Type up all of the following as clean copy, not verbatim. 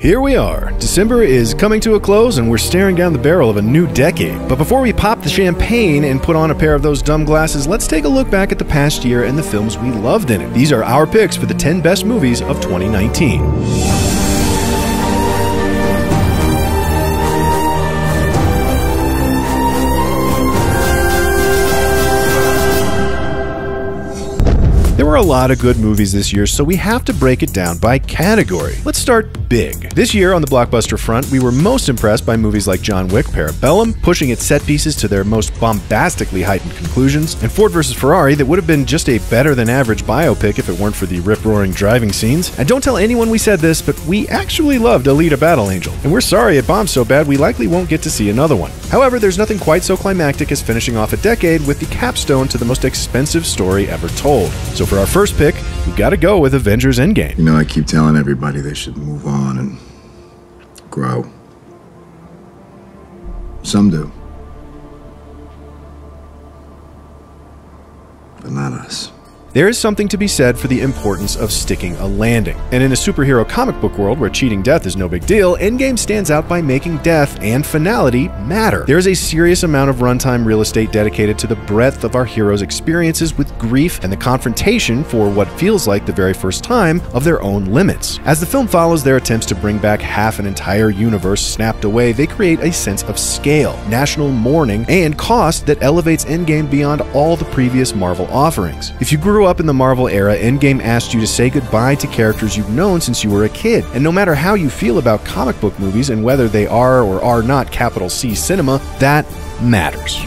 Here we are. December is coming to a close and we're staring down the barrel of a new decade. But before we pop the champagne and put on a pair of those dumb glasses, let's take a look back at the past year and the films we loved in it. These are our picks for the 10 best movies of 2019. There were a lot of good movies this year, so we have to break it down by category. Let's start big. This year on the blockbuster front, we were most impressed by movies like John Wick: Parabellum, pushing its set pieces to their most bombastically heightened conclusions, and Ford vs. Ferrari that would have been just a better-than-average biopic if it weren't for the rip-roaring driving scenes. And don't tell anyone we said this, but we actually loved Alita: Battle Angel, and we're sorry it bombed so bad we likely won't get to see another one. However, there's nothing quite so climactic as finishing off a decade with the capstone to the most expensive story ever told. So for our first pick, we gotta go with Avengers: Endgame. You know, I keep telling everybody they should move on and grow. Some do. But not us. There is something to be said for the importance of sticking a landing. And in a superhero comic book world where cheating death is no big deal, Endgame stands out by making death and finality matter. There is a serious amount of runtime real estate dedicated to the breadth of our heroes' experiences with grief and the confrontation for what feels like the very first time of their own limits. As the film follows their attempts to bring back half an entire universe snapped away, they create a sense of scale, national mourning, and cost that elevates Endgame beyond all the previous Marvel offerings. If you grew up in the Marvel era, Endgame asked you to say goodbye to characters you've known since you were a kid. And no matter how you feel about comic book movies and whether they are or are not capital C cinema, that matters.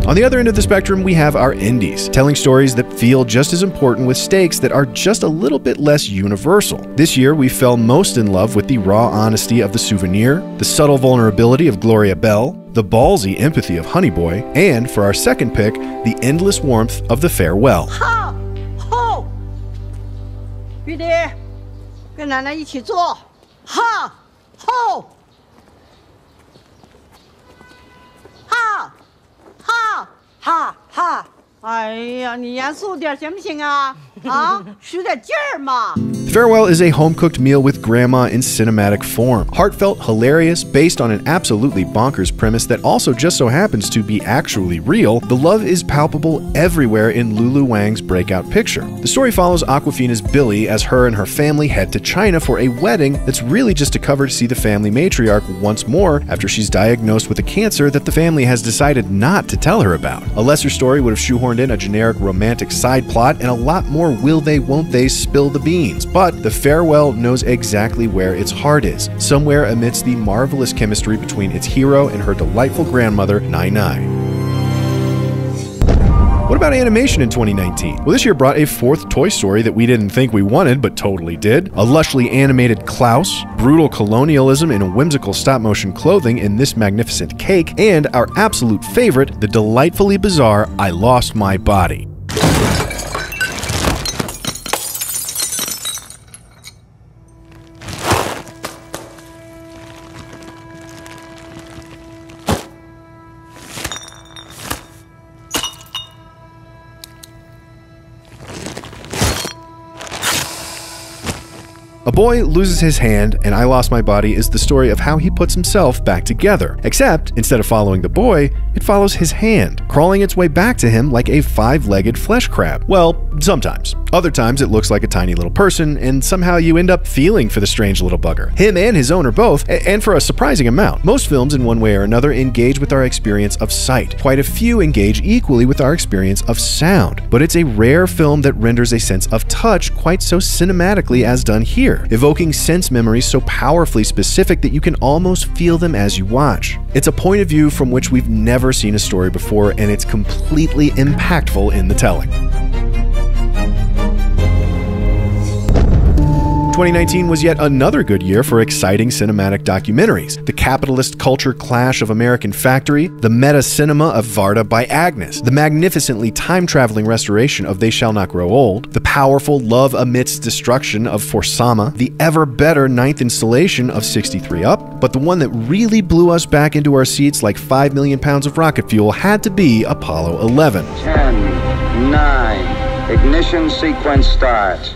On the other end of the spectrum, we have our indies, telling stories that feel just as important with stakes that are just a little bit less universal. This year, we fell most in love with the raw honesty of The Souvenir, the subtle vulnerability of Gloria Bell, the ballsy empathy of Honey Boy, and for our second pick, the endless warmth of The Farewell. 哈，吼，玉迪，跟奶奶一起做，哈，吼，哈，哈，哈，哈。哎呀，你严肃点行不行啊？啊，使点劲儿嘛。 The Farewell is a home-cooked meal with grandma in cinematic form. Heartfelt, hilarious, based on an absolutely bonkers premise that also just so happens to be actually real, the love is palpable everywhere in Lulu Wang's breakout picture. The story follows Awkwafina's Billy as her and her family head to China for a wedding that's really just a cover to see the family matriarch once more after she's diagnosed with a cancer that the family has decided not to tell her about. A lesser story would have shoehorned in a generic romantic side plot and a lot more will they won't they spill the beans. But The Farewell knows exactly where its heart is, somewhere amidst the marvelous chemistry between its hero and her delightful grandmother, Nai Nai. What about animation in 2019? Well, this year brought a fourth Toy Story that we didn't think we wanted, but totally did. A lushly animated Klaus, brutal colonialism in whimsical stop-motion clothing in This Magnificent Cake, and our absolute favorite, the delightfully bizarre I Lost My Body. A boy loses his hand, and I Lost My Body is the story of how he puts himself back together. Except, instead of following the boy, it follows his hand, crawling its way back to him like a five-legged flesh crab. Well, sometimes. Other times it looks like a tiny little person, and somehow you end up feeling for the strange little bugger. Him and his owner both, and for a surprising amount. Most films, in one way or another, engage with our experience of sight. Quite a few engage equally with our experience of sound. But it's a rare film that renders a sense of touch quite so cinematically as done here, evoking sense memories so powerfully specific that you can almost feel them as you watch. It's a point of view from which we've never seen a story before, and it's completely impactful in the telling. 2019 was yet another good year for exciting cinematic documentaries. The capitalist culture clash of American Factory, the meta cinema of Varda by Agnes, the magnificently time-traveling restoration of They Shall Not Grow Old, the powerful love amidst destruction of For Sama, the ever better ninth installation of 63 Up, but the one that really blew us back into our seats like 5 million pounds of rocket fuel had to be Apollo 11. 10, 9, ignition sequence starts.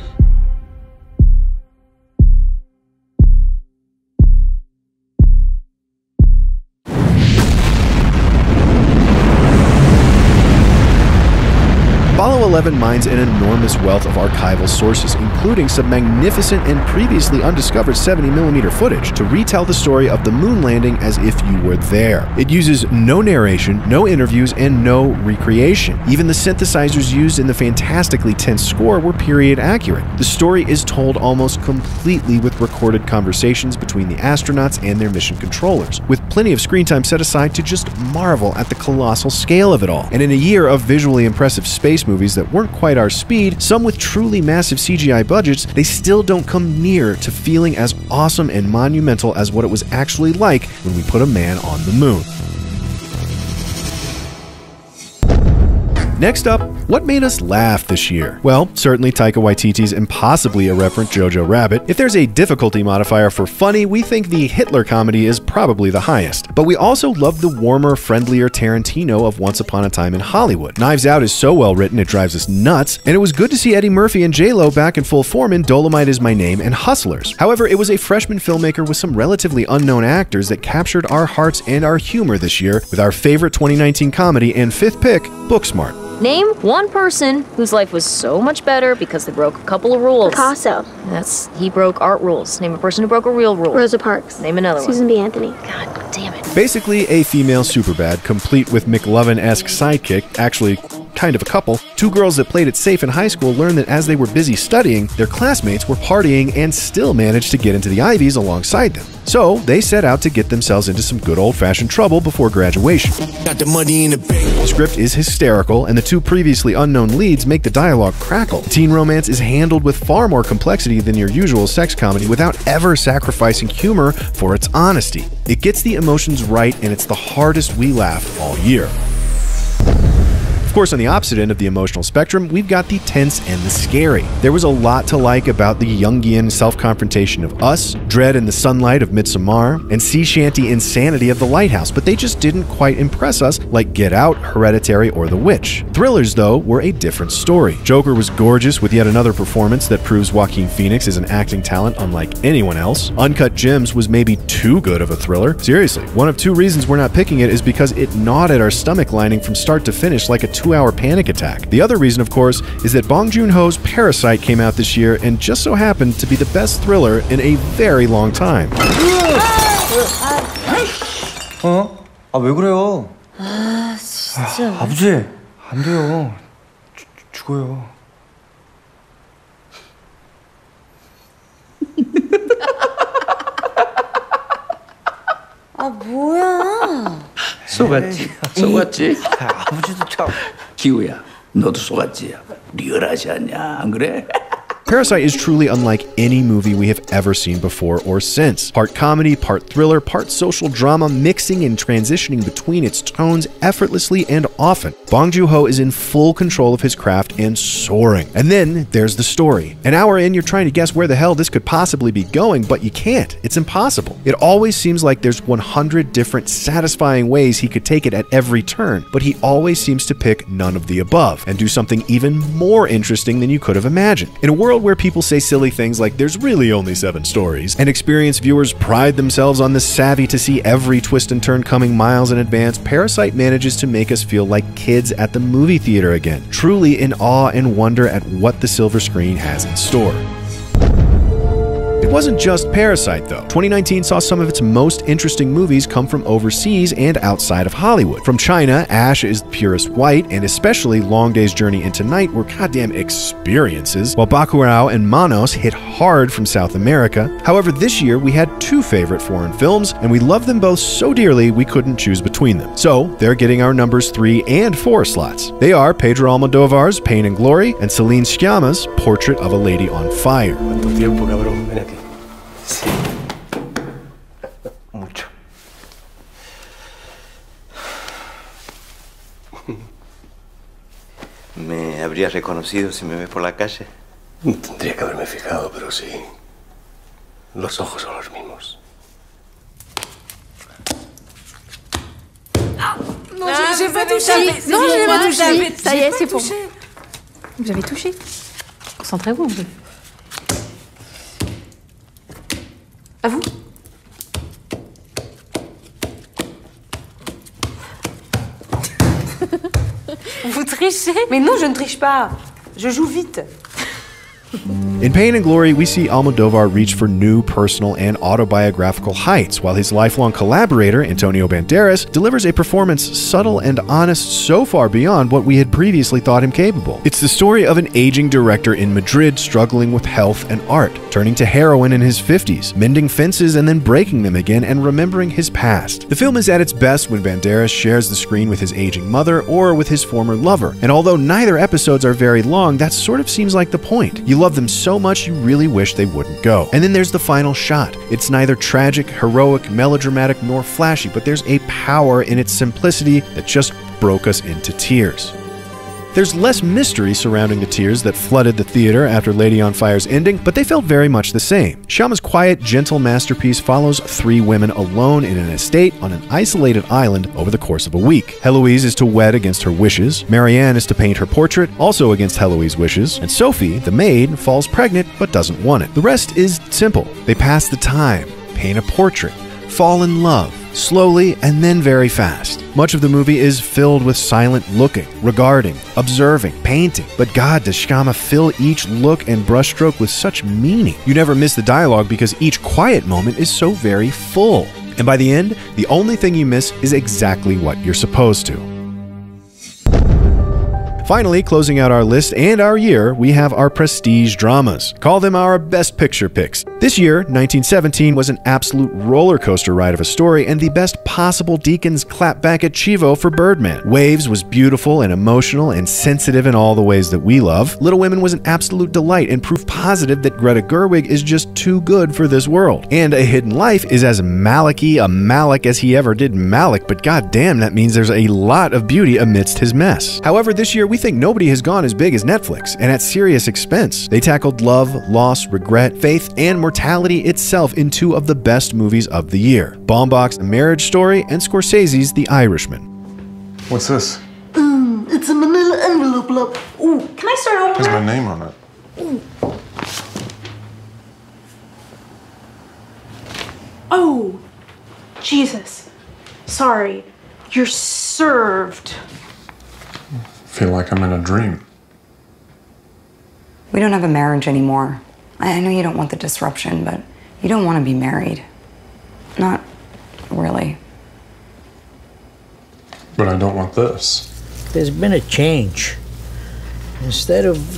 11 mines an enormous wealth of archival sources, including some magnificent and previously undiscovered 70mm footage to retell the story of the moon landing as if you were there. It uses no narration, no interviews, and no recreation. Even the synthesizers used in the fantastically tense score were period accurate. The story is told almost completely with recorded conversations between the astronauts and their mission controllers, with plenty of screen time set aside to just marvel at the colossal scale of it all. And in a year of visually impressive space movies that weren't quite our speed, some with truly massive CGI budgets, they still don't come near to feeling as awesome and monumental as what it was actually like when we put a man on the moon. Next up, what made us laugh this year? Well, certainly Taika Waititi's impossibly irreverent Jojo Rabbit. If there's a difficulty modifier for funny, we think the Hitler comedy is probably the highest. But we also love the warmer, friendlier Tarantino of Once Upon a Time in Hollywood. Knives Out is so well written it drives us nuts, and it was good to see Eddie Murphy and J-Lo back in full form in Dolomite Is My Name and Hustlers. However, it was a freshman filmmaker with some relatively unknown actors that captured our hearts and our humor this year with our favorite 2019 comedy and fifth pick, Booksmart. Name one person whose life was so much better because they broke a couple of rules. Picasso. He broke art rules. Name a person who broke a real rule. Rosa Parks. Name another Susan B. Anthony. God damn it. Basically, a female Superbad, complete with McLovin-esque sidekick, actually kind of a couple. Two girls that played it safe in high school learned that as they were busy studying, their classmates were partying and still managed to get into the Ivies alongside them. So they set out to get themselves into some good old-fashioned trouble before graduation. Got the money in the bank. The script is hysterical, and the two previously unknown leads make the dialogue crackle. Teen romance is handled with far more complexity than your usual sex comedy without ever sacrificing humor for its honesty. It gets the emotions right, and it's the hardest we laughed all year. Of course, on the opposite end of the emotional spectrum, we've got the tense and the scary. There was a lot to like about the Jungian self-confrontation of Us, Dread in the Sunlight of Midsommar, and sea shanty insanity of The Lighthouse, but they just didn't quite impress us like Get Out, Hereditary, or The Witch. Thrillers, though, were a different story. Joker was gorgeous with yet another performance that proves Joaquin Phoenix is an acting talent unlike anyone else. Uncut Gems was maybe too good of a thriller. Seriously, one of two reasons we're not picking it is because it gnawed at our stomach lining from start to finish like a 2-hour panic attack. The other reason, of course, is that Bong Joon-ho's Parasite came out this year and just so happened to be the best thriller in a very long time. 왜 그래요? 진짜. 아버지, 안 돼요. 죽어요. 뭐야? 속았지? 속았지? 아버지도 참. 기우야, 너도 속았지? 리얼하지 않냐, 안 그래? Parasite is truly unlike any movie we have ever seen before or since. Part comedy, part thriller, part social drama, mixing and transitioning between its tones effortlessly and often. Bong Joon-ho is in full control of his craft and soaring. And then there's the story. An hour in, you're trying to guess where the hell this could possibly be going, but you can't. It's impossible. It always seems like there's 100 different satisfying ways he could take it at every turn, but he always seems to pick none of the above and do something even more interesting than you could have imagined. In a world where people say silly things like there's really only 7 stories, and experienced viewers pride themselves on the savvy to see every twist and turn coming miles in advance, Parasite manages to make us feel like kids at the movie theater again, truly in awe and wonder at what the silver screen has in store. It wasn't just Parasite, though. 2019 saw some of its most interesting movies come from overseas and outside of Hollywood. From China, Ash is the purest white, and especially Long Day's Journey into Night were goddamn experiences, while Bacurau and Manos hit hard from South America. However, this year we had 2 favorite foreign films, and we loved them both so dearly we couldn't choose between them. So, they're getting our numbers 3 and 4 slots. They are Pedro Almodóvar's Pain and Glory and Celine Sciamma's Portrait of a Lady on Fire. Sí. Mucho. ¿Me habrías reconocido si me ves por la calle? Tendría que haberme fijado, pero sí. Los ojos son los mismos. Non, j'ai pas touché. Non, je n'ai pas touché. Ça y est, c'est bon. Vous avez touché. Concentrez-vous un peu. À vous. Vous tricher? Mais non, je ne triche pas. Je joue vite. In Pain and Glory, we see Almodovar reach for new personal and autobiographical heights, while his lifelong collaborator, Antonio Banderas, delivers a performance subtle and honest so far beyond what we had previously thought him capable. It's the story of an aging director in Madrid struggling with health and art, turning to heroin in his 50s, mending fences and then breaking them again, and remembering his past. The film is at its best when Banderas shares the screen with his aging mother or with his former lover, and although neither episodes are very long, that sort of seems like the point. You love them so much you really wish they wouldn't go. And then there's the final shot. It's neither tragic, heroic, melodramatic, nor flashy, but there's a power in its simplicity that just broke us into tears. There's less mystery surrounding the tears that flooded the theater after Lady on Fire's ending, but they felt very much the same. Shyama's quiet, gentle masterpiece follows 3 women alone in an estate on an isolated island over the course of a week. Heloise is to wed against her wishes, Marianne is to paint her portrait, also against Heloise's wishes, and Sophie, the maid, falls pregnant but doesn't want it. The rest is simple. They pass the time, paint a portrait, fall in love, slowly and then very fast. Much of the movie is filled with silent looking, regarding, observing, painting. But God, does Shyama fill each look and brushstroke with such meaning. You never miss the dialogue because each quiet moment is so very full. And by the end, the only thing you miss is exactly what you're supposed to. Finally, closing out our list and our year, we have our prestige dramas. Call them our best picture picks. This year, 1917 was an absolute roller coaster ride of a story and the best possible Deacon's clapback at Chivo for Birdman. Waves was beautiful and emotional and sensitive in all the ways that we love. Little Women was an absolute delight and proof positive that Greta Gerwig is just too good for this world. And A Hidden Life is as Malicky a Malik as he ever did Malik, but goddamn, that means there's a lot of beauty amidst his mess. However, this year we think nobody has gone as big as Netflix, and at serious expense. They tackled love, loss, regret, faith, and mortality itself in 2 of the best movies of the year. Baumbach's A Marriage Story and Scorsese's The Irishman. What's this? It's a manila envelope, love. Ooh, can I start over? There's my name on it. Ooh. Oh, Jesus. Sorry. You're served. I feel like I'm in a dream. We don't have a marriage anymore. I know you don't want the disruption, but you don't want to be married. Not really. But I don't want this. There's been a change. Instead of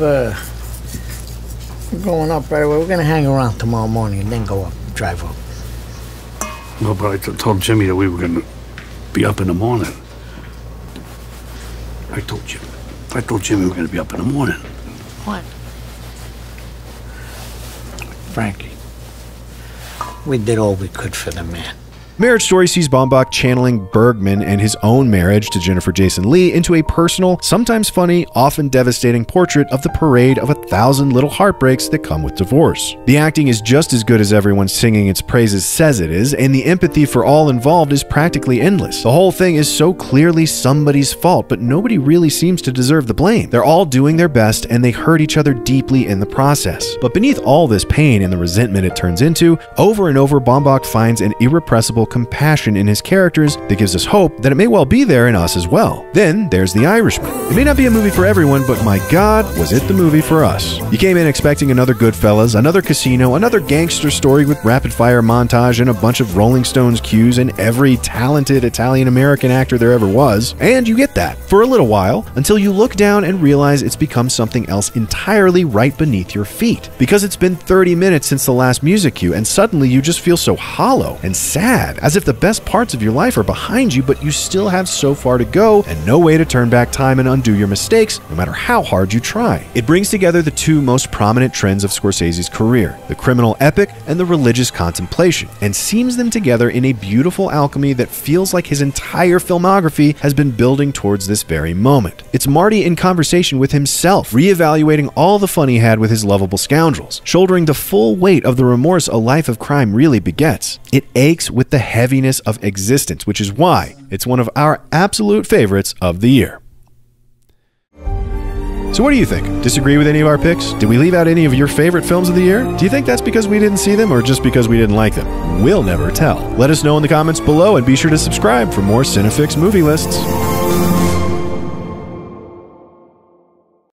going up right away, we're gonna hang around tomorrow morning and then go up, drive up. No, but I told Jimmy that we were gonna be up in the morning. I told Jimmy we were gonna be up in the morning. What? Frankie, we did all we could for the man. Marriage Story sees Baumbach channeling Bergman and his own marriage to Jennifer Jason Leigh into a personal, sometimes funny, often devastating portrait of the parade of 1,000 little heartbreaks that come with divorce. The acting is just as good as everyone singing its praises says it is, and the empathy for all involved is practically endless. The whole thing is so clearly somebody's fault, but nobody really seems to deserve the blame. They're all doing their best, and they hurt each other deeply in the process. But beneath all this pain and the resentment it turns into, over and over Baumbach finds an irrepressible compassion in his characters that gives us hope that it may well be there in us as well. Then there's The Irishman. It may not be a movie for everyone, but my God, was it the movie for us. You came in expecting another Goodfellas, another Casino, another gangster story with rapid-fire montage and a bunch of Rolling Stones cues and every talented Italian-American actor there ever was, and you get that for a little while until you look down and realize it's become something else entirely right beneath your feet. Because it's been 30 minutes since the last music cue, and suddenly you just feel so hollow and sad, as if the best parts of your life are behind you, but you still have so far to go and no way to turn back time and undo your mistakes, no matter how hard you try. It brings together the 2 most prominent trends of Scorsese's career, the criminal epic and the religious contemplation, and seams them together in a beautiful alchemy that feels like his entire filmography has been building towards this very moment. It's Marty in conversation with himself, reevaluating all the fun he had with his lovable scoundrels, shouldering the full weight of the remorse a life of crime really begets. It aches with the heaviness of existence, which is why it's one of our absolute favorites of the year. So what do you think? Disagree with any of our picks? Did we leave out any of your favorite films of the year? Do you think that's because we didn't see them or just because we didn't like them? We'll never tell. Let us know in the comments below and be sure to subscribe for more Cinefix movie lists.